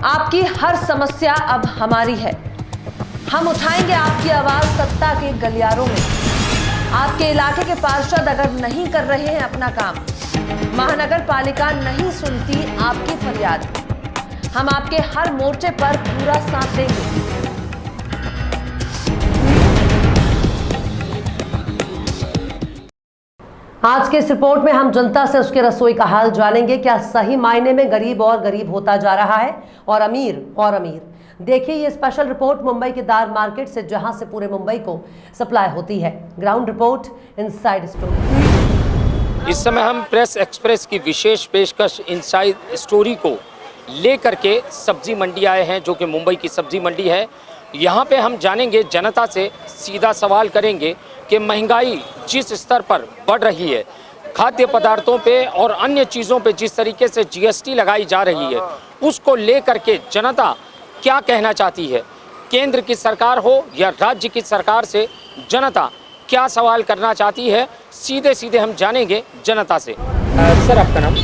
आपकी हर समस्या अब हमारी है। हम उठाएंगे आपकी आवाज सत्ता के गलियारों में। आपके इलाके के पार्षद अगर नहीं कर रहे हैं अपना काम, महानगर पालिका नहीं सुनती आपकी फरियाद, हम आपके हर मोर्चे पर पूरा साथ देंगे। आज के इस रिपोर्ट में हम जनता से उसके रसोई का हाल जानेंगे। क्या सही मायने में गरीब और गरीब होता जा रहा है और अमीर? देखिए ये स्पेशल रिपोर्ट मुंबई के दार मार्केट से, जहां से पूरे मुंबई को सप्लाई होती है। Ground report, inside story. इस समय हम प्रेस एक्सप्रेस की विशेष पेशकश इनसाइड स्टोरी को लेकर के सब्जी मंडी आए हैं, जो कि मुंबई की सब्जी मंडी है। यहाँ पे हम जानेंगे, जनता से सीधा सवाल करेंगे कि महंगाई जिस स्तर पर बढ़ रही है, खाद्य पदार्थों पे और अन्य चीज़ों पे जिस तरीके से जीएसटी लगाई जा रही है, उसको लेकर के जनता क्या कहना चाहती है। केंद्र की सरकार हो या राज्य की सरकार से जनता क्या सवाल करना चाहती है, सीधे सीधे हम जानेंगे जनता से। सर, आपका नाम?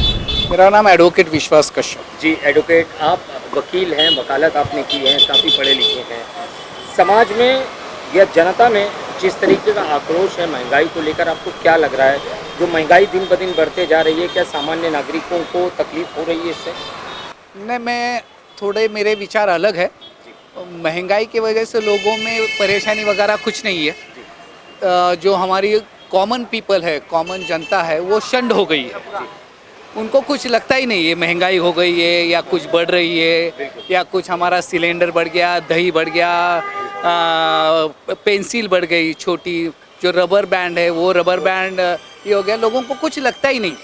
मेरा नाम एडवोकेट विश्वास कश्यप। जी एडवोकेट, आप वकील हैं, वकालत आपने की है, काफ़ी पढ़े लिखे हैं। समाज में या जनता में जिस तरीके का आक्रोश है महंगाई को लेकर, आपको क्या लग रहा है? जो महंगाई दिन ब दिन बढ़ते जा रही है, क्या सामान्य नागरिकों को तकलीफ हो रही है इससे? नहीं, मेरे विचार अलग है। महंगाई की वजह से लोगों में परेशानी वगैरह कुछ नहीं है। जो हमारी कॉमन पीपल है, कॉमन जनता है, वो शंड हो गई है। उनको कुछ लगता ही नहीं है महंगाई हो गई है या कुछ बढ़ रही है या कुछ हमारा सिलेंडर बढ़ गया, दही बढ़ गया, पेंसिल बढ़ गई छोटी, जो रबर बैंड है वो रबर बैंड ये हो गया। लोगों को कुछ लगता ही नहीं,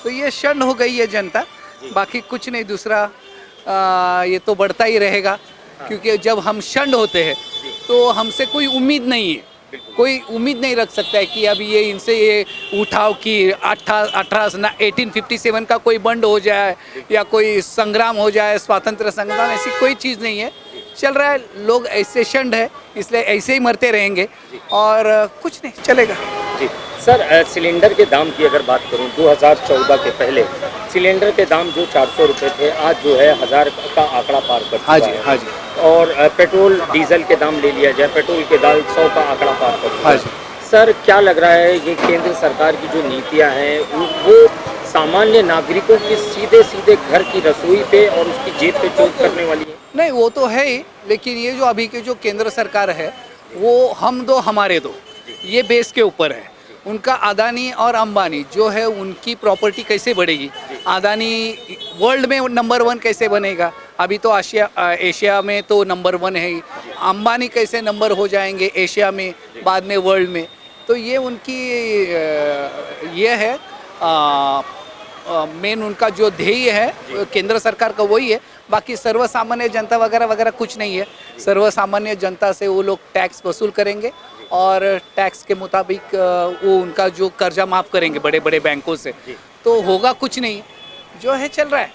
तो ये शंड हो गई है जनता, बाकी कुछ नहीं। दूसरा ये तो बढ़ता ही रहेगा, क्योंकि जब हम शंड होते हैं तो हमसे कोई उम्मीद नहीं है, कोई उम्मीद नहीं रख सकता है कि अभी ये इनसे ये उठाव की 1857 का कोई बंड हो जाए या कोई संग्राम हो जाए, स्वातंत्र संग्राम, ऐसी कोई चीज़ नहीं है। चल रहा है, लोग ऐसे शंड है, इसलिए ऐसे ही मरते रहेंगे और कुछ नहीं चलेगा। जी सर, सिलेंडर के दाम की अगर बात करूं, 2014 के पहले सिलेंडर के दाम जो 400 रुपये थे, आज जो है 1000 का आंकड़ा पार कर चुका है। हाँ जी। और पेट्रोल डीजल के दाम ले लिया जाए, पेट्रोल के दाम 100 का आंकड़ा पार कर चुका है। सर, क्या लग रहा है ये केंद्र सरकार की जो नीतियां हैं वो सामान्य नागरिकों की सीधे सीधे घर की रसोई पे और उसकी जेब पे चोट करने वाली है? नहीं, वो तो है ही, लेकिन ये जो अभी की जो केंद्र सरकार है वो हम दो हमारे दो, ये बेस के ऊपर है। उनका अदानी और अंबानी जो है, उनकी प्रॉपर्टी कैसे बढ़ेगी? अदानी वर्ल्ड में नंबर 1 कैसे बनेगा? अभी तो एशिया में तो नंबर 1 है ही। अंबानी कैसे नंबर हो जाएंगे एशिया में, बाद में वर्ल्ड में? तो ये उनकी ये है मेन उनका जो ध्येय है केंद्र सरकार का, वही है। बाकी सर्वसामान्य जनता वगैरह वगैरह कुछ नहीं है। सर्वसामान्य जनता से वो लोग टैक्स वसूल करेंगे और टैक्स के मुताबिक वो उनका जो कर्जा माफ़ करेंगे बड़े बड़े बैंकों से, तो होगा कुछ नहीं, जो है चल रहा है।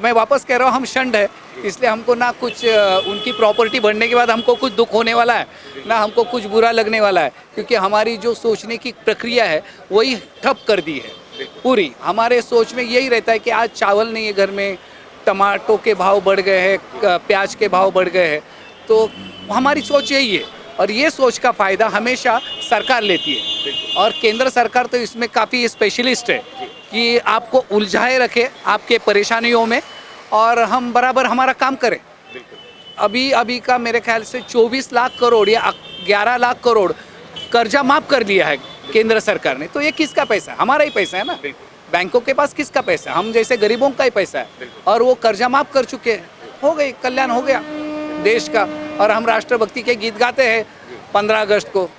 मैं वापस कह रहा हूँ, हम शंड है, इसलिए हमको ना कुछ उनकी प्रॉपर्टी बढ़ने के बाद हमको कुछ दुख होने वाला है, ना हमको कुछ बुरा लगने वाला है, क्योंकि हमारी जो सोचने की प्रक्रिया है वही ठप कर दी है पूरी। हमारे सोच में यही रहता है कि आज चावल नहीं है घर में, टमाटो के भाव बढ़ गए हैं, प्याज के भाव बढ़ गए हैं, तो हमारी सोच यही है। और ये सोच का फ़ायदा हमेशा सरकार लेती है, और केंद्र सरकार तो इसमें काफ़ी स्पेशलिस्ट है कि आपको उलझाए रखे आपके परेशानियों में, और हम बराबर हमारा काम करें। अभी का मेरे ख्याल से 24 लाख करोड़ या 11 लाख करोड़ कर्जा माफ़ कर दिया है केंद्र सरकार ने। तो ये किसका पैसा है? हमारा ही पैसा है ना। बैंकों के पास किसका पैसा है? हम जैसे गरीबों का ही पैसा है, और वो कर्जा माफ़ कर चुके हैं। हो गई, कल्याण हो गया देश का। और हम राष्ट्रभक्ति के गीत गाते हैं 15 अगस्त को,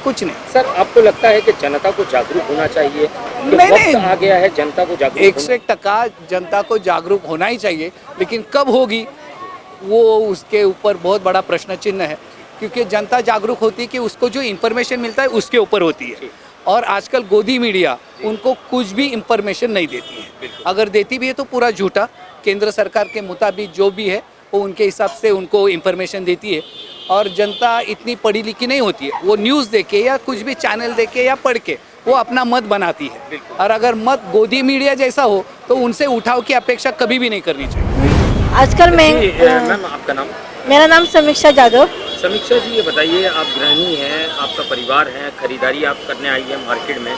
कुछ नहीं। सर, आपको लगता है कि जनता को जागरूक होना चाहिए? नहीं, आ गया है जनता को जागरूक 101% जनता को जागरूक होना ही चाहिए, लेकिन कब होगी वो उसके ऊपर बहुत बड़ा प्रश्न चिन्ह है। क्योंकि जनता जागरूक होती है कि उसको जो इन्फॉर्मेशन मिलता है उसके ऊपर होती है, और आजकल गोदी मीडिया उनको कुछ भी इन्फॉर्मेशन नहीं देती है। अगर देती भी है तो पूरा झूठा, केंद्र सरकार के मुताबिक जो भी है वो उनके हिसाब से उनको इन्फॉर्मेशन देती है। और जनता इतनी पढ़ी लिखी नहीं होती है, वो न्यूज़ देखे या कुछ भी चैनल देखे या पढ़ के वो अपना मत बनाती है। और अगर मत गोदी मीडिया जैसा हो तो उनसे उठाव की अपेक्षा कभी भी नहीं करनी चाहिए। आजकल मैम आपका नाम? मेरा नाम समीक्षा जादव। समीक्षा जी, ये बताइए, आप गृहिणी हैं, आपका परिवार है, खरीदारी आप करने आई है मार्केट में,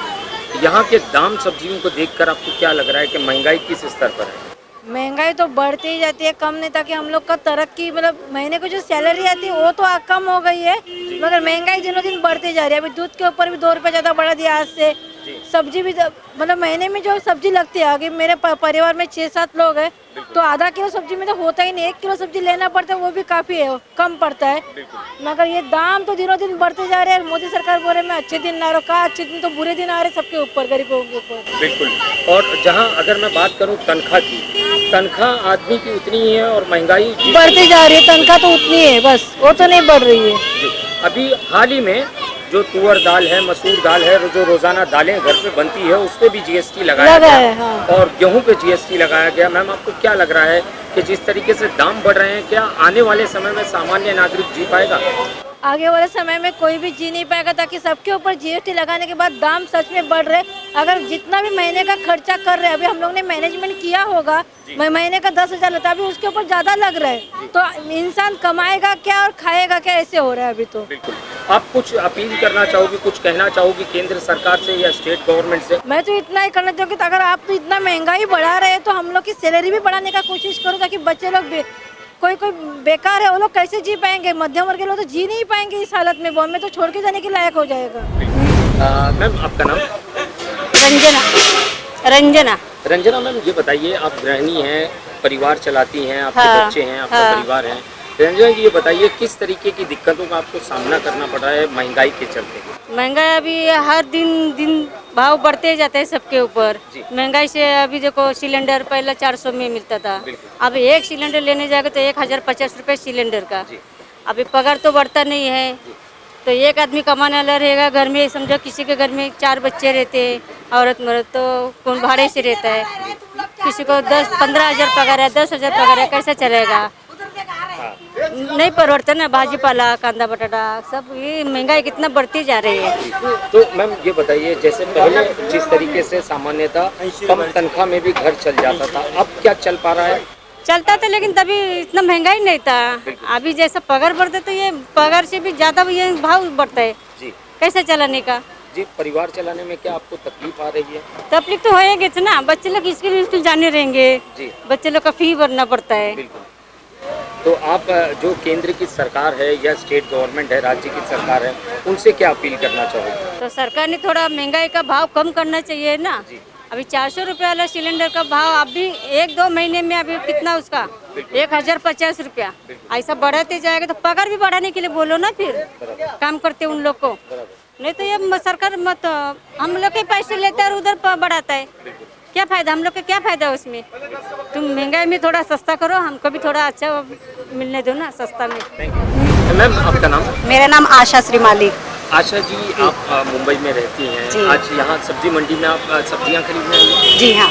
यहाँ के दाम सब्जियों को देखकर आपको क्या लग रहा है कि महंगाई किस स्तर पर है? महंगाई तो बढ़ती ही जाती है, कम नहीं। ताकि हम लोग का तरक्की, मतलब महीने को जो सैलरी आती है वो तो कम हो गई है, मगर महंगाई दिनों दिन बढ़ती जा रही है। अभी दूध के ऊपर भी 2 रुपये ज़्यादा बढ़ा दिया आज से। सब्जी भी मतलब महीने में जो सब्जी लगती है, आगे मेरे परिवार में 6-7 लोग हैं, तो आधा किलो सब्जी में तो होता ही नहीं, 1 किलो सब्जी लेना पड़ता है, वो भी काफ़ी है, कम पड़ता है। मगर ये दाम तो दिनों दिन बढ़ते जा रहे हैं। मोदी सरकार बोल रहे मैं अच्छे दिन ना रहा, कहा अच्छे दिन तो बुरे दिन आ रहे सबके ऊपर, गरीबों के ऊपर। बिल्कुल। और जहाँ अगर मैं बात करूँ तनख्वाह की, तनख्वाह आदमी की उतनी ही है और महंगाई बढ़ती जा रही है। तनख्वाह तो उतनी है, बस वो तो नहीं बढ़ रही है। अभी हाल ही में जो तुअर दाल है, मसूर दाल है, जो रोजाना दालें घर पे बनती है, उस पे भी जीएसटी लगाया गया है, हाँ। और गेहूं पे जीएसटी लगाया गया। मैम, आपको क्या लग रहा है कि जिस तरीके से दाम बढ़ रहे हैं, क्या आने वाले समय में सामान्य नागरिक जी पाएगा? आगे वाले समय में कोई भी जी नहीं पाएगा, ताकि सबके ऊपर जीएसटी लगाने के बाद दाम सच में बढ़ रहे। अगर जितना भी महीने का खर्चा कर रहे हैं, अभी हम लोग ने मैनेजमेंट किया होगा, महीने का 10,000 लेता, अभी उसके ऊपर ज़्यादा लग रहा है, तो इंसान कमाएगा क्या और खाएगा क्या, ऐसे हो रहा है अभी तो। बिल्कुल। आप कुछ अपील करना चाहोगी, कुछ कहना चाहोगी केंद्र सरकार से या स्टेट गवर्नमेंट से? मैं तो इतना ही करना चाहूँगी, अगर आप तो इतना महंगाई बढ़ा रहे हैं तो हम लोग की सैलरी भी बढ़ाने का कोशिश करो, ताकि बच्चे लोग भी, कोई बेकार है वो लोग कैसे जी पाएंगे, मध्यम वर्ग के लोग तो जी नहीं पाएंगे इस हालत में। बॉम्बे तो छोड़ के जाने के लायक हो जाएगा। मैम आपका नाम? रंजना। रंजना मैम, ये बताइए, आप गृहिणी हैं, परिवार चलाती हैं, आपके हाँ, बच्चे हैं, आपका हाँ। परिवार है। रंजना जी, ये बताइए, किस तरीके की दिक्कतों का आपको सामना करना पड़ रहा है महंगाई के चलते? महंगाई अभी हर दिन भाव बढ़ते जाते हैं सबके ऊपर। महंगाई से अभी देखो, सिलेंडर पहले 400 में मिलता था, अब 1 सिलेंडर लेने जाएगा तो 1050 रुपये सिलेंडर का। अभी पगार तो बढ़ता नहीं है, तो एक आदमी कमाने वाला रहेगा घर में, समझो किसी के घर में 4 बच्चे रहते हैं, औरत मर्द, तो कौन भाड़े से रहता है, किसी को 10-15 हज़ार पगार है, 10,000 पगार है, कैसे चलेगा? नहीं परिवर्तन है। भाजीपाला, कांदा, बटाटा, सब ये महंगाई कितना बढ़ती जा रही है। तो मैम ये बताइए, जैसे पहले जिस तरीके से सामान्यतः कम तनख्वाह में भी घर चल जाता था, अब क्या चल पा रहा है? चलता था, लेकिन तभी इतना महंगाई नहीं था। अभी जैसा पगार बढ़ता तो ये पगार से भी ज्यादा ये भाव बढ़ता है जी। कैसे चलाने का? जी, परिवार चलाने में क्या आपको तकलीफ आ रही है? तकलीफ तो होएगी ना, बच्चे लोग स्कूल जाने रहेंगे जी, बच्चे लोग का फी भरना पड़ता है। बिल्कुल। तो आप जो केंद्र की सरकार है या स्टेट गवर्नमेंट है, राज्य की सरकार है, उनसे क्या अपील करना चाहोगे? तो सरकार ने थोड़ा महंगाई का भाव कम करना चाहिए ना। अभी 400 रुपये वाला सिलेंडर का भाव अभी 1-2 महीने में अभी कितना उसका 1050 रुपया ऐसा बढ़ाते जाएगा, तो पगार भी बढ़ाने के लिए बोलो ना, फिर काम करते उन लोग को। नहीं तो ये सरकार मत, हम लोग के पैसे लेता है और उधर बढ़ाता है, क्या फायदा? हम लोग का क्या फायदा उसमें? तुम महंगाई में थोड़ा सस्ता करो, हमको भी थोड़ा अच्छा मिलने दो ना, सस्ता में। मैम आपका नाम? मेरा नाम आशा श्री मालिक। आशा जी, आप मुंबई में रहती हैं, आज यहाँ सब्जी मंडी में आप सब्जियाँ खरीदने आई हैं? जी हाँ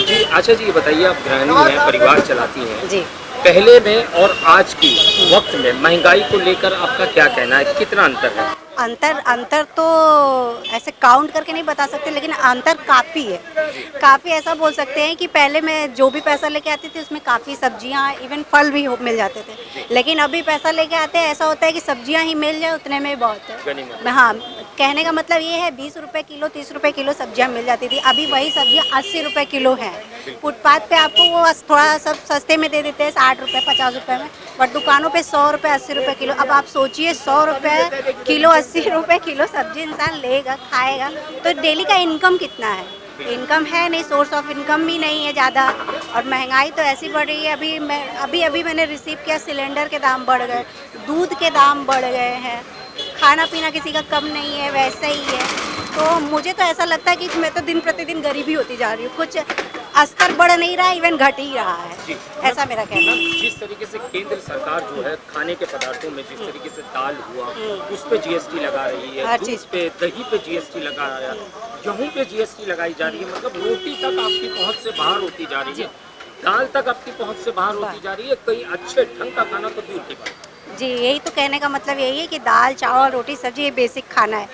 जी। आशा जी, ये बताइए, आप गृहिणी हैं, परिवार चलाती हैं जी। पहले में और आज की वक्त में महंगाई को लेकर आपका क्या कहना है, कितना अंतर है? अंतर तो ऐसे काउंट करके नहीं बता सकते, लेकिन अंतर काफ़ी है। काफ़ी ऐसा बोल सकते हैं कि पहले मैं जो भी पैसा लेके आती थी उसमें काफ़ी सब्जियां, इवन फल भी मिल जाते थे, लेकिन अभी पैसा लेके आते हैं ऐसा होता है कि सब्जियां ही मिल जाए उतने में बहुत है। हाँ, कहने का मतलब ये है 20 रुपये किलो, 30 रुपये किलो सब्जियां मिल जाती थी, अभी वही सब्जियां 80 रुपये किलो हैं। फुटपाथ पे आपको वो थोड़ा सब सस्ते में दे देते हैं, 60 रुपये 50 रुपये में, बट दुकानों पे 100 रुपये 80 रुपये किलो। अब आप सोचिए 100 रुपये किलो 80 रुपये किलो सब्जी इंसान लेगा खाएगा तो डेली का इनकम कितना है? इनकम है नहीं, सोर्स ऑफ इनकम भी नहीं है ज़्यादा, और महंगाई तो ऐसी बढ़ रही है। अभी मैंने रिसीव किया, सिलेंडर के दाम बढ़ गए, दूध के दाम बढ़ गए हैं, खाना पीना किसी का कम नहीं है, वैसे ही है। तो मुझे तो ऐसा लगता है कि मैं तो दिन प्रतिदिन गरीबी होती जा रही हूँ, कुछ स्तर बढ़ नहीं रहा, इवन घट ही रहा है, ऐसा मेरा कहना है। जिस तरीके से केंद्र सरकार जो है खाने के पदार्थों में जिस तरीके से दाल हुआ उस पे जीएसटी लगा रही है, दूध पे, दही पे जीएसटी लगा रहा है, गेहूं पे जीएसटी लगाई जा रही है, मतलब रोटी तक आपकी पहुंच से बाहर होती जा रही है, दाल तक आपकी पहुंच से बाहर होती जा रही है, कई अच्छे ढंग का खाना तो दूर की बात। जी, यही तो कहने का मतलब यही है कि दाल चावल रोटी सब्जी ये बेसिक खाना है,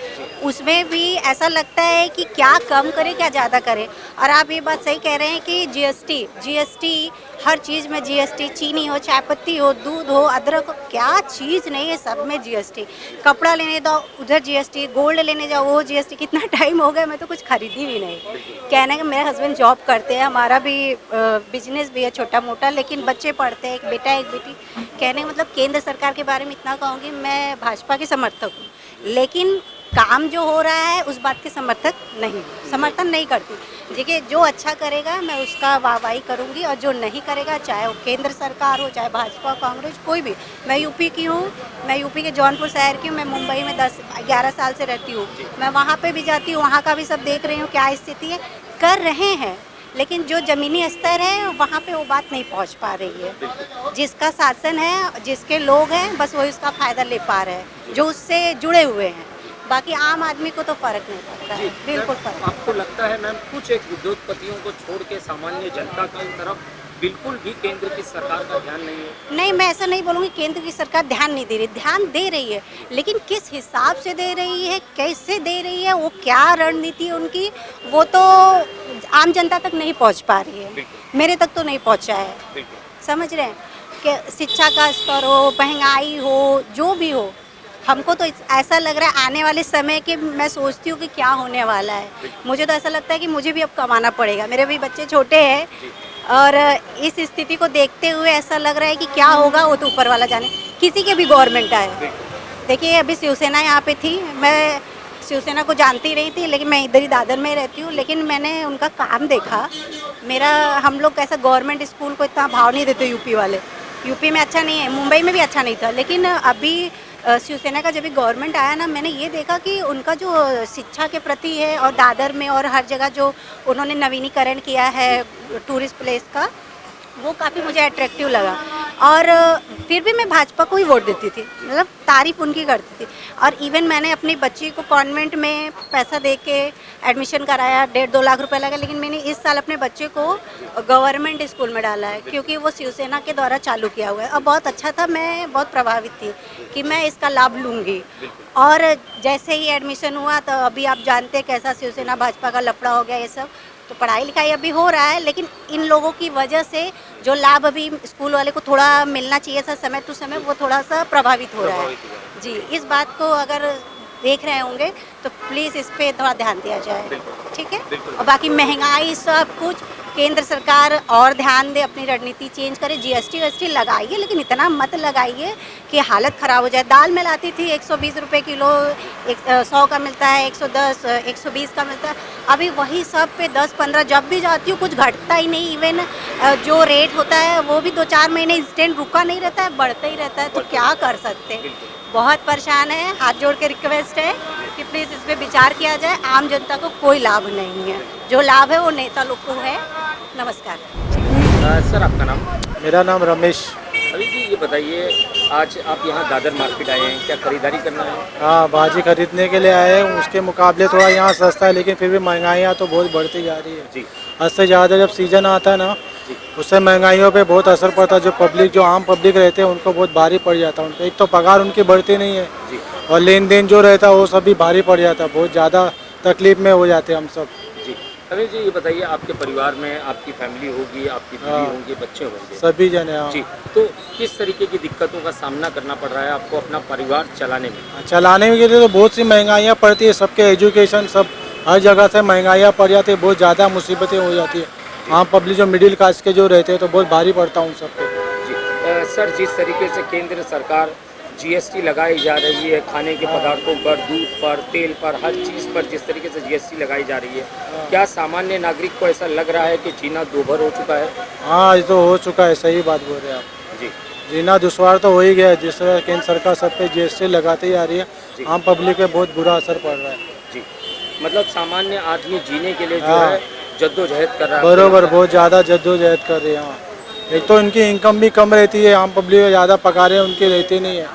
उसमें भी ऐसा लगता है कि क्या कम करे क्या ज़्यादा करे। और आप ये बात सही कह रहे हैं कि जीएसटी हर चीज़ में जीएसटी, चीनी हो, चाय पत्ती हो, दूध हो, अदरक हो, क्या चीज़ नहीं है सब में जीएसटी। कपड़ा लेने जाओ उधर जीएसटी, गोल्ड लेने जाओ वो जीएसटी। कितना टाइम हो गया मैं तो कुछ खरीदी भी नहीं। कहने का मेरे हस्बैंड जॉब करते हैं, हमारा भी बिजनेस भी है छोटा मोटा, लेकिन बच्चे पढ़ते हैं, एक बेटा एक बेटी। कहने का मतलब केंद्र सरकार के बारे में इतना कहूँगी, मैं भाजपा की समर्थक हूँ, लेकिन काम जो हो रहा है उस बात के समर्थन नहीं करती। देखिए जो अच्छा करेगा मैं उसका वाहवाही करूंगी, और जो नहीं करेगा, चाहे वो केंद्र सरकार हो, चाहे भाजपा कांग्रेस कोई भी। मैं यूपी की हूँ, मैं यूपी के जौनपुर शहर की हूँ, मैं मुंबई में 10-11 साल से रहती हूँ। मैं वहाँ पे भी जाती हूँ, वहाँ का भी सब देख रही हूँ क्या स्थिति है। कर रहे हैं, लेकिन जो ज़मीनी स्तर है वहाँ पे वो बात नहीं पहुँच पा रही है। जिसका शासन है, जिसके लोग हैं, बस वही उसका फ़ायदा ले पा रहे हैं, जो उससे जुड़े हुए हैं। बाकी आम आदमी को तो फ़र्क नहीं पड़ता है, बिल्कुल फ़र्क। आपको लगता है मैम कुछ एक उद्योगपतियों को छोड़ के सामान्य जनता की तरफ बिल्कुल भी केंद्र की सरकार का ध्यान नहीं है? नहीं, मैं ऐसा नहीं बोलूँगी केंद्र की सरकार ध्यान नहीं दे रही, ध्यान दे रही है, लेकिन किस हिसाब से दे रही है, कैसे दे रही है, वो क्या रणनीति है उनकी, वो तो आम जनता तक नहीं पहुँच पा रही है। मेरे तक तो नहीं पहुँचा है। समझ रहे हैं कि शिक्षा का स्तर हो, महंगाई हो, जो भी हो, हमको तो ऐसा लग रहा है आने वाले समय के, मैं सोचती हूँ कि क्या होने वाला है। मुझे तो ऐसा लगता है कि मुझे भी अब कमाना पड़ेगा। मेरे भी बच्चे छोटे हैं, और इस स्थिति को देखते हुए ऐसा लग रहा है कि क्या होगा वो तो ऊपर वाला जाने। किसी के भी गवर्नमेंट आए, देखिए अभी शिवसेना यहाँ पे थी, मैं शिवसेना को जानती नहीं थी, लेकिन मैं इधर ही दादर में रहती हूँ, लेकिन मैंने उनका काम देखा। हम लोग कैसा गवर्नमेंट स्कूल को इतना भाव नहीं देते यूपी वाले। यूपी में अच्छा नहीं है, मुंबई में भी अच्छा नहीं था, लेकिन अभी शिवसेना का जब भी गवर्नमेंट आया ना, मैंने ये देखा कि उनका जो शिक्षा के प्रति है, और दादर में और हर जगह जो उन्होंने नवीनीकरण किया है टूरिस्ट प्लेस का, वो काफ़ी मुझे अट्रैक्टिव लगा। और फिर भी मैं भाजपा को ही वोट देती थी, मतलब तारीफ उनकी करती थी। और इवन मैंने अपनी बच्ची को कॉन्वेंट में पैसा दे के एडमिशन कराया, 1.5-2 लाख रुपए लगा, लेकिन मैंने इस साल अपने बच्चे को गवर्नमेंट स्कूल में डाला है, क्योंकि वो शिवसेना के द्वारा चालू किया हुआ है। और बहुत अच्छा था, मैं बहुत प्रभावित थी कि मैं इसका लाभ लूँगी। और जैसे ही एडमिशन हुआ तो अभी आप जानते हैं कैसा शिवसेना भाजपा का लफड़ा हो गया ये सब। तो पढ़ाई लिखाई अभी हो रहा है, लेकिन इन लोगों की वजह से जो लाभ अभी स्कूल वाले को थोड़ा मिलना चाहिए था समय टू समय, वो थोड़ा सा प्रभावित हो रहा है। जी, इस बात को अगर देख रहे होंगे तो प्लीज़ इस पे थोड़ा ध्यान दिया जाए, ठीक है। और बाकी महंगाई सब कुछ केंद्र सरकार और ध्यान दे, अपनी रणनीति चेंज करे। जीएसटी लगाइए, लेकिन इतना मत लगाइए कि हालत ख़राब हो जाए। दाल मैं लाती थी 120 रुपये किलो, 100 का मिलता है, 110, 120 का मिलता है। अभी वही सब पे 10-15, जब भी जाती हूँ कुछ घटता ही नहीं। इवन जो रेट होता है वो भी 2-4 महीने इंस्टेंट रुका नहीं रहता है, बढ़ता ही रहता है। तो क्या कर सकते हैं, बहुत परेशान है। हाथ जोड़ के रिक्वेस्ट है कि प्लीज़ इस पर विचार किया जाए। आम जनता को कोई लाभ नहीं है, जो लाभ है वो नेता लोग को है। नमस्कार। सर आपका नाम? मेरा नाम रमेश। अभी जी ये बताइए, आज आप यहाँ दादर मार्केट आए हैं, क्या खरीदारी करना है? हाँ, भाजी खरीदने के लिए आए हैं। उसके मुकाबले थोड़ा यहाँ सस्ता है, लेकिन फिर भी महंगाइयाँ तो बहुत बढ़ती जा रही है जी। हद से ज़्यादा। जब सीज़न आता है ना, उससे महंगाइयों पे बहुत असर पड़ता है। जो आम पब्लिक रहते हैं उनको बहुत भारी पड़ जाता है। उनका एक तो पगार उनकी बढ़ती नहीं है, और लेन देन जो रहता है वो सब भी भारी पड़ जाता है। बहुत ज़्यादा तकलीफ में हो जाते हैं हम सब। जी अभी जी ये बताइए, आपके परिवार में आपकी फैमिली होगी, आपकी बीवी होंगी, बच्चे होंगे, सभी जने। हाँ जी, तो किस तरीके की दिक्कतों का सामना करना पड़ रहा है आपको अपना परिवार चलाने में? चलाने के लिए तो बहुत सी महंगाइयाँ पड़ती है। सबके एजुकेशन सब हर जगह से महंगाइयाँ पड़ जाती है, बहुत ज़्यादा मुसीबतें हो जाती है। हाँ, पब्लिक जो मिडिल क्लास के जो रहते हैं तो बहुत भारी पड़ता है उन सब पे। जी सर, जिस तरीके से केंद्र सरकार जीएसटी लगाई जा रही है, खाने के पदार्थों पर, दूध पर, तेल पर, हर चीज़ पर जिस तरीके से जीएसटी लगाई जा रही है, क्या सामान्य नागरिक को ऐसा लग रहा है कि जीना दोभर हो चुका है? हाँ, ये तो हो चुका है, सही बात बोल रहे हैं आप। जी, जीना दुश्वार तो हो ही गया है। जिस तरह केंद्र सरकार सब पे जीएसटी लगाती जा रही है, आम पब्लिक पे बहुत बुरा असर पड़ रहा है। जी, मतलब सामान्य आदमी जीने के लिए जो है जद्दोजहद कर रहा है। बरोबर, बहुत ज़्यादा जद्दोजहद कर रही है। हाँ, एक तो इनकी इनकम भी कम रहती है, आम पब्लिक में ज़्यादा पगारें उनकी रहती नहीं है।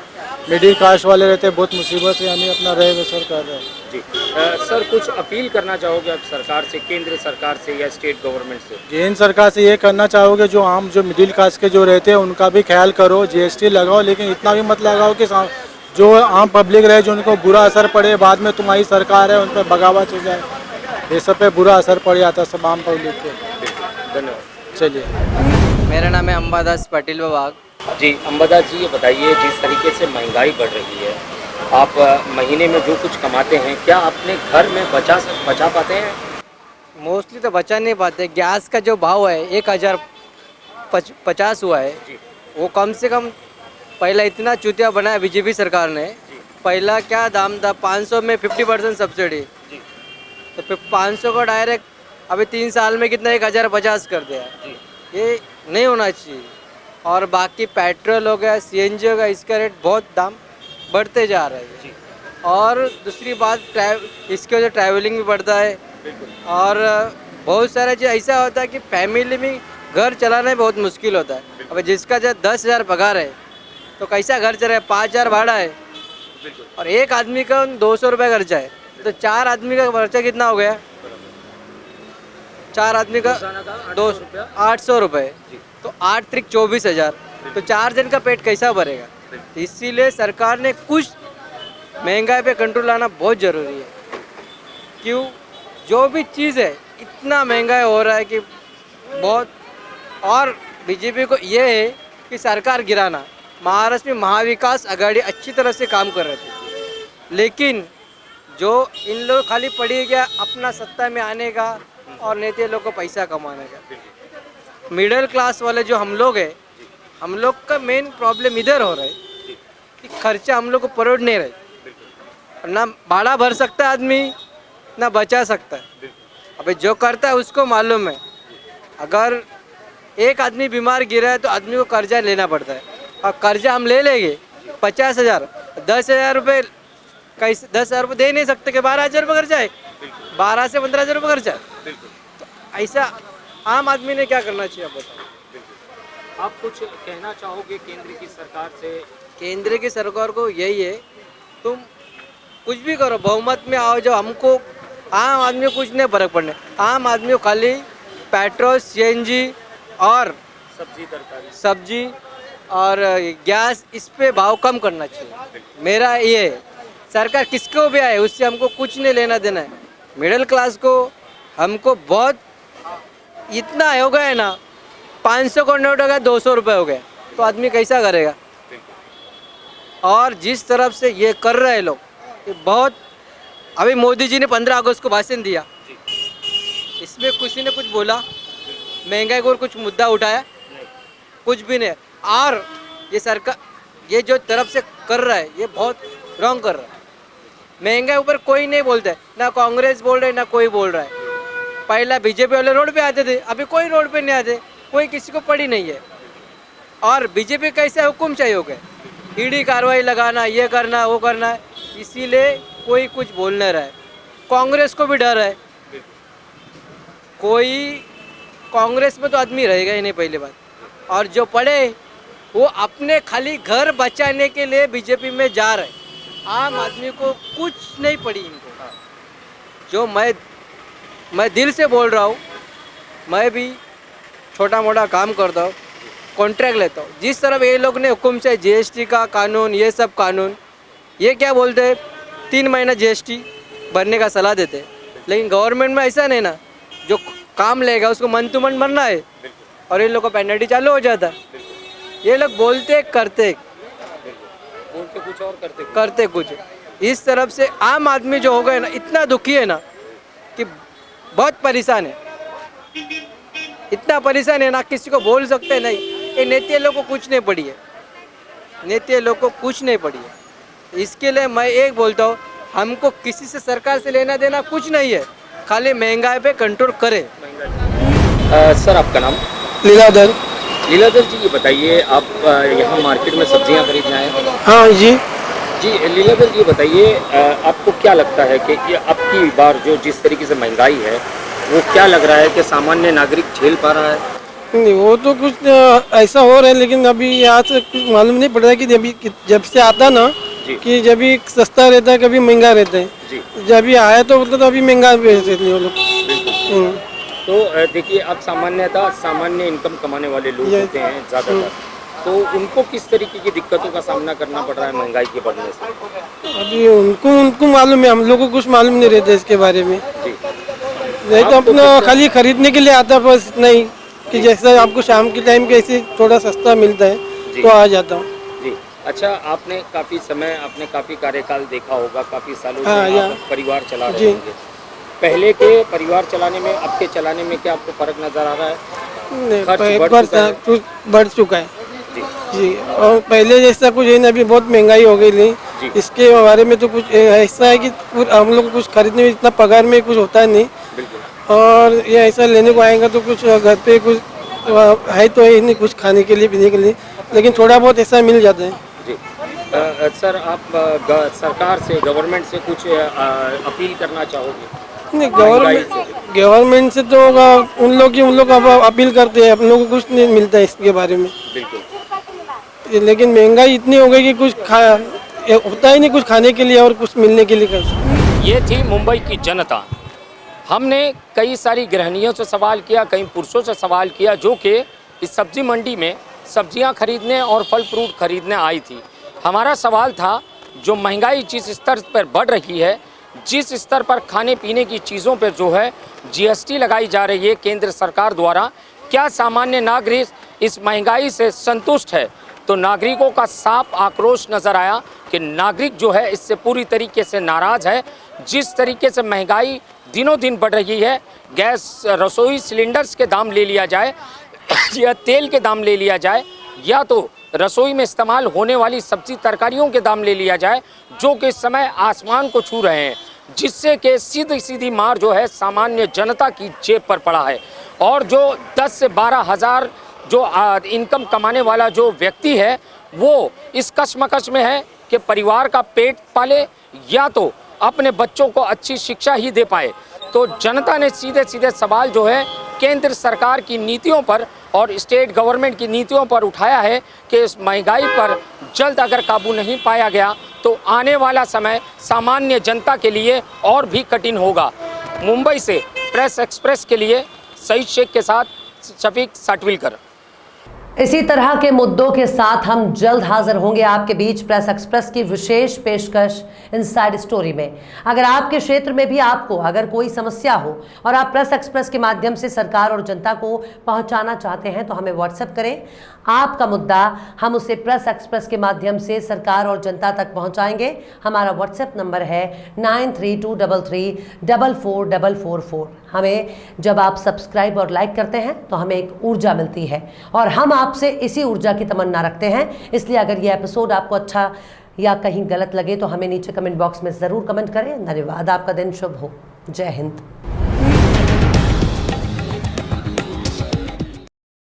मिडिल क्लास वाले रहते हैं, बहुत मुसीबत से यानी अपना रह बसर कर रहे हैं। जी सर, कुछ अपील करना चाहोगे आप सरकार से, केंद्र सरकार से या स्टेट गवर्नमेंट से? केंद्र सरकार से ये करना चाहोगे जो आम जो मिडिल क्लास के जो रहते हैं उनका भी ख्याल करो, जीएसटी लगाओ, लेकिन इतना भी मत लगाओ कि जो आम पब्लिक रहे जो उनको बुरा असर पड़े, बाद में तुम्हारी सरकार है उन पर बगावत हो जाए, ये सब पे बुरा असर पड़ जाता है सब आम पब्लिक पे। धन्यवाद। चलिए, मेरा नाम है अंबादास पाटिल विभाग। जी अंबादास जी, ये बताइए, जिस तरीके से महंगाई बढ़ रही है, आप महीने में जो कुछ कमाते हैं क्या अपने घर में बचा पाते हैं? मोस्टली तो बचा नहीं पाते। गैस का जो भाव है 1050 हुआ है, वो कम से कम पहला इतना चूतिया बनाया बीजेपी सरकार ने। पहला क्या दाम था, 500 में 50% सब्सिडी, तो फिर 500 को डायरेक्ट अभी 3 साल में कितना 1050 कर दिया। ये नहीं होना चाहिए। और बाकी पेट्रोल हो गया, सीएनजी हो गया, इसका रेट बहुत दाम बढ़ते जा रहा है। और दूसरी बात, इसके वजह ट्रैवलिंग भी बढ़ता है। और बहुत सारा चीज़ ऐसा होता है कि फैमिली में घर चलाना बहुत मुश्किल होता है। अब जिसका जब 10,000 पगार है तो कैसा घर चल रहा है, 5,000 भाड़ा है और एक आदमी का 200 रुपये खर्चा है, तो 4 आदमी का खर्चा कितना हो गया? 4 आदमी का 800 रुपये, तो 8 त्रिक 24,000, तो 4 जन का पेट कैसा भरेगा? इसीलिए सरकार ने कुछ महंगाई पे कंट्रोल लाना बहुत ज़रूरी है। क्यों? जो भी चीज़ है इतना महंगा हो रहा है कि बहुत। और बीजेपी को ये है कि सरकार गिराना। महाराष्ट्र में महाविकास आघाड़ी अच्छी तरह से काम कर रहे थे, लेकिन जो इन लोग खाली पड़ी गया अपना सत्ता में आने का और नेता लोग को पैसा कमाने का। मिडिल क्लास वाले जो हम लोग हैं, हम लोग का मेन प्रॉब्लम इधर हो रहा है कि खर्चा हम लोग को परोड़ नहीं रहे। ना भाड़ा भर सकता है आदमी, ना बचा सकता है। अबे जो करता है उसको मालूम है, अगर एक आदमी बीमार गिरा है तो आदमी को कर्जा लेना पड़ता है। और कर्जा हम ले लेंगे 50,000, 10,000 रुपये कैसे 10,000 रुपये दे नहीं सकते कि 12,000 रुपये खर्चा है, 12 से 15,000 रुपये खर्चा है। तो ऐसा आम आदमी ने क्या करना चाहिए, आप बताओ। आप कुछ कहना चाहोगे केंद्र की सरकार से? केंद्र की सरकार को यही है, तुम कुछ भी करो, बहुमत में आओ, जो हमको आम आदमी को कुछ नहीं फर्क पड़ने। आम आदमी को खाली पेट्रोल, सीएनजी और सब्जी और गैस, इस पे भाव कम करना चाहिए। मेरा ये है, सरकार किसको भी आए उससे हमको कुछ नहीं लेना देना है। मिडिल क्लास को हमको बहुत इतना हो गया है ना, 500 का नोट हो गया 200 रुपये हो गया, तो आदमी कैसा करेगा? और जिस तरफ से ये कर रहे हैं लोग, ये बहुत। अभी मोदी जी ने 15 अगस्त को भाषण दिया, इसमें किसी ने कुछ बोला, महंगाई को कुछ मुद्दा उठाया? कुछ भी नहीं। और ये सरकार ये जो तरफ से कर रहा है ये बहुत रॉन्ग कर रहा है। महंगाई ऊपर कोई नहीं बोलता है, ना कांग्रेस बोल रहा है ना कोई बोल रहा है। पहला बीजेपी वाले रोड पे आते थे, अभी कोई रोड पे नहीं आते, कोई किसी को पड़ी नहीं है। और बीजेपी कैसे हुक्म चाहिए हो गए, ईडी कार्रवाई लगाना, ये करना वो करना है, इसीलिए कोई कुछ बोल नहीं रहा है। कांग्रेस को भी डर है, कोई कांग्रेस में तो आदमी रहेगा ही नहीं पहली बात। और जो पढ़े वो अपने खाली घर बचाने के लिए बीजेपी में जा रहे, आम आदमी को कुछ नहीं पड़ी इनको। जो मैं दिल से बोल रहा हूँ, मैं भी छोटा मोटा काम करता हूँ, कॉन्ट्रैक्ट लेता हूँ। जिस तरह ये लोग ने हुक्म से जीएसटी का कानून, ये सब कानून, ये क्या बोलते हैं 3 महीना जीएसटी भरने का सलाह देते हैं, लेकिन गवर्नमेंट में ऐसा नहीं ना, जो काम लेगा उसको मन टू मन भरना है और ये लोग का पेनल्टी चालू हो जाता है। ये लोग बोलते करते कुछ और करते कुछ। इस तरफ से आम आदमी जो हो गए ना, इतना दुखी है ना कि बहुत परेशान है, इतना परेशान है ना, किसी को बोल सकते नहीं। ये नेता लोग को कुछ नहीं पड़ी है, नेता लोग को कुछ नहीं पड़ी है। इसके लिए मैं एक बोलता हूँ, हमको किसी से सरकार से लेना देना कुछ नहीं है, खाली महंगाई पे कंट्रोल करे। सर आपका नाम? लीलाधर। लीलाधर जी, ये बताइए, आप यहाँ मार्केट में सब्जियाँ खरीदने आए हैं? हाँ जी। जी लीलाधर जी, बताइए आपको क्या लगता है कि ये अब की बार जो जिस तरीके से महंगाई है, वो क्या लग रहा है कि सामान्य नागरिक झेल पा रहा है? नहीं, वो तो कुछ ऐसा हो रहा है, लेकिन अभी यहाँ से कुछ मालूम नहीं पड़ रहा है कि अभी जब से आता ना कि जब भी सस्ता रहता है कभी महंगा रहता है। जी। जब भी आया तो मतलब अभी महंगा बेच देते हैं वो लोग। तो देखिए, अब सामान्यतः सामान्य इनकम कमाने वाले लोग होते हैं ज़्यादातर, तो उनको किस तरीके की दिक्कतों का सामना करना पड़ रहा है महंगाई के बढ़ने से? अभी उनको मालूम है, हम लोग को कुछ मालूम नहीं रहता इसके बारे में। जी। नहीं तो अपना खाली खरीदने के लिए आता है, बस नहीं कि जैसा आपको शाम के टाइम कैसे थोड़ा सस्ता मिलता है तो आ जाता हूँ। जी। अच्छा, आपने काफ़ी कार्यकाल देखा होगा, काफ़ी सालों हाँ, से या। आप परिवार चला रहे होंगे। पहले के परिवार चलाने में अब के चलाने में क्या आपको फर्क नजर आ रहा है? नहीं, खर्च पर- बढ़ पर- चुका है? कुछ बढ़ चुका है जी। जी। और पहले जैसा कुछ है ना, अभी बहुत महंगाई हो गई जी। नहीं। इसके बारे में तो कुछ ऐसा है कि हम लोग को कुछ खरीदने में इतना पगार में कुछ होता नहीं, बिल्कुल। और ये ऐसा लेने को आएगा तो कुछ घर पे कुछ है तो है नहीं कुछ खाने के लिए पीने के लिए, लेकिन थोड़ा बहुत ऐसा मिल जाता है। जी। सर, आप सरकार से, गवर्नमेंट से कुछ अपील करना चाहोगे? नहीं, महंगाई गवर्नमेंट से तो उन लोग अब अपील करते हैं, हम लोग को कुछ नहीं मिलता है इसके बारे में। बिल्कुल। लेकिन महंगाई इतनी हो गई कि कुछ होता ही नहीं कुछ खाने के लिए और कुछ मिलने के लिए। ये थी मुंबई की जनता। हमने कई सारी गृहिणियों से सवाल किया, कई पुरुषों से सवाल किया जो कि इस सब्जी मंडी में सब्जियां खरीदने और फल फ्रूट खरीदने आई थी। हमारा सवाल था, जो महंगाई जिस स्तर पर बढ़ रही है, जिस स्तर पर खाने पीने की चीज़ों पर जो है जीएसटी लगाई जा रही है केंद्र सरकार द्वारा, क्या सामान्य नागरिक इस महंगाई से संतुष्ट है? तो नागरिकों का साफ आक्रोश नज़र आया कि नागरिक जो है इससे पूरी तरीके से नाराज़ है। जिस तरीके से महंगाई दिनों दिन बढ़ रही है, गैस रसोई सिलेंडर्स के दाम ले लिया जाए या तेल के दाम ले लिया जाए, या तो रसोई में इस्तेमाल होने वाली सब्जी तरकारियों के दाम ले लिया जाए, जो कि इस समय आसमान को छू रहे हैं, जिससे कि सीधी सीधी मार जो है सामान्य जनता की जेब पर पड़ा है। और जो 10 से 12 हज़ार जो इनकम कमाने वाला जो व्यक्ति है, वो इस कश्मकश में है कि परिवार का पेट पाले या तो अपने बच्चों को अच्छी शिक्षा ही दे पाए। तो जनता ने सीधे सीधे सवाल जो है केंद्र सरकार की नीतियों पर और स्टेट गवर्नमेंट की नीतियों पर उठाया है कि इस महंगाई पर जल्द अगर काबू नहीं पाया गया तो आने वाला समय सामान्य जनता के लिए और भी कठिन होगा। मुंबई से प्रेस एक्सप्रेस के लिए सईद शेख के साथ शफीक साटविलकर। इसी तरह के मुद्दों के साथ हम जल्द हाजिर होंगे आपके बीच प्रेस एक्सप्रेस की विशेष पेशकश इनसाइड स्टोरी में। अगर आपके क्षेत्र में भी आपको अगर कोई समस्या हो और आप प्रेस एक्सप्रेस के माध्यम से सरकार और जनता को पहुंचाना चाहते हैं तो हमें व्हाट्सएप करें। आपका मुद्दा हम उसे प्रेस एक्सप्रेस के माध्यम से सरकार और जनता तक पहुंचाएंगे। हमारा व्हाट्सएप नंबर है 9323344444। हमें जब आप सब्सक्राइब और लाइक करते हैं तो हमें एक ऊर्जा मिलती है और हम आपसे इसी ऊर्जा की तमन्ना रखते हैं। इसलिए अगर ये एपिसोड आपको अच्छा या कहीं गलत लगे तो हमें नीचे कमेंट बॉक्स में ज़रूर कमेंट करें। धन्यवाद। आपका दिन शुभ हो। जय हिंद।